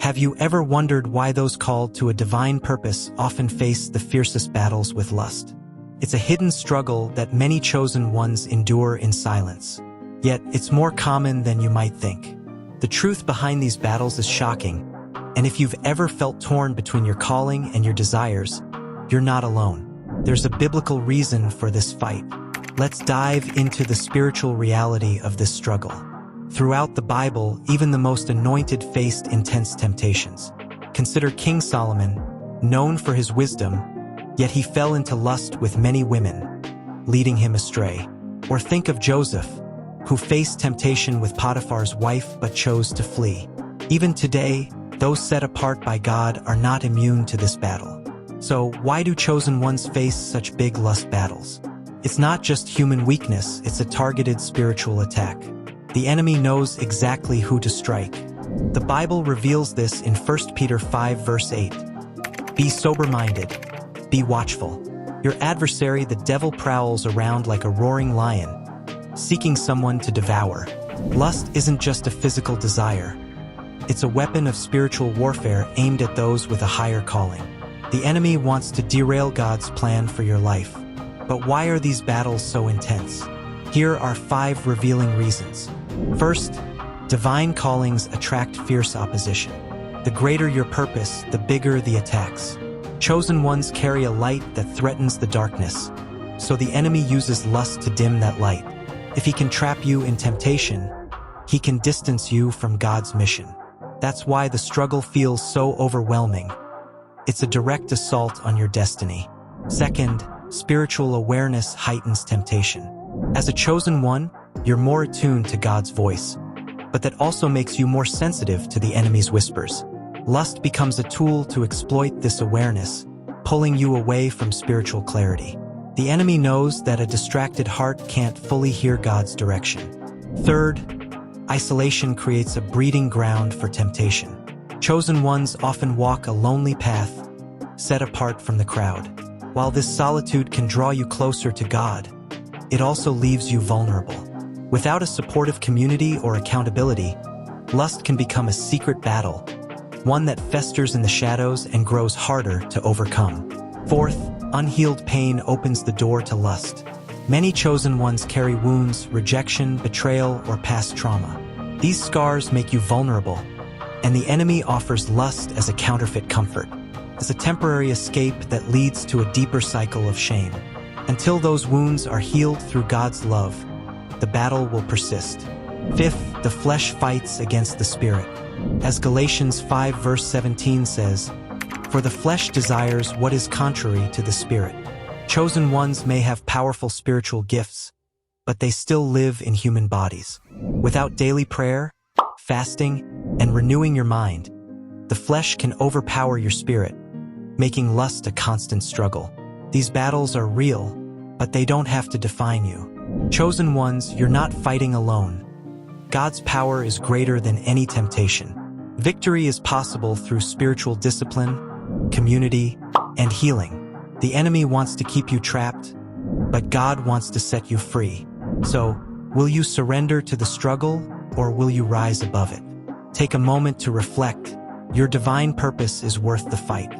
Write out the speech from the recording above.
Have you ever wondered why those called to a divine purpose often face the fiercest battles with lust? It's a hidden struggle that many chosen ones endure in silence. Yet, it's more common than you might think. The truth behind these battles is shocking, and if you've ever felt torn between your calling and your desires, you're not alone. There's a biblical reason for this fight. Let's dive into the spiritual reality of this struggle. Throughout the Bible, even the most anointed faced intense temptations. Consider King Solomon, known for his wisdom, yet he fell into lust with many women, leading him astray. Or think of Joseph, who faced temptation with Potiphar's wife but chose to flee. Even today, those set apart by God are not immune to this battle. So why do chosen ones face such big lust battles? It's not just human weakness, it's a targeted spiritual attack. The enemy knows exactly who to strike. The Bible reveals this in 1 Peter 5 verse 8. Be sober-minded, be watchful. Your adversary, the devil, prowls around like a roaring lion, seeking someone to devour. Lust isn't just a physical desire. It's a weapon of spiritual warfare aimed at those with a higher calling. The enemy wants to derail God's plan for your life. But why are these battles so intense? Here are 5 revealing reasons. First, divine callings attract fierce opposition. The greater your purpose, the bigger the attacks. Chosen ones carry a light that threatens the darkness, so the enemy uses lust to dim that light. If he can trap you in temptation, he can distance you from God's mission. That's why the struggle feels so overwhelming. It's a direct assault on your destiny. Second, spiritual awareness heightens temptation. As a chosen one, you're more attuned to God's voice, but that also makes you more sensitive to the enemy's whispers. Lust becomes a tool to exploit this awareness, pulling you away from spiritual clarity. The enemy knows that a distracted heart can't fully hear God's direction. Third, isolation creates a breeding ground for temptation. Chosen ones often walk a lonely path, set apart from the crowd. While this solitude can draw you closer to God, it also leaves you vulnerable. Without a supportive community or accountability, lust can become a secret battle, one that festers in the shadows and grows harder to overcome. Fourth, unhealed pain opens the door to lust. Many chosen ones carry wounds, rejection, betrayal, or past trauma. These scars make you vulnerable, and the enemy offers lust as a counterfeit comfort, as a temporary escape that leads to a deeper cycle of shame. Until those wounds are healed through God's love, the battle will persist. Fifth, the flesh fights against the spirit. As Galatians 5 verse 17 says, "For the flesh desires what is contrary to the spirit." Chosen ones may have powerful spiritual gifts, but they still live in human bodies. Without daily prayer, fasting, and renewing your mind, the flesh can overpower your spirit, making lust a constant struggle. These battles are real, but they don't have to define you. Chosen ones, you're not fighting alone. God's power is greater than any temptation. Victory is possible through spiritual discipline, community, and healing. The enemy wants to keep you trapped, but God wants to set you free. So, will you surrender to the struggle, or will you rise above it? Take a moment to reflect. Your divine purpose is worth the fight.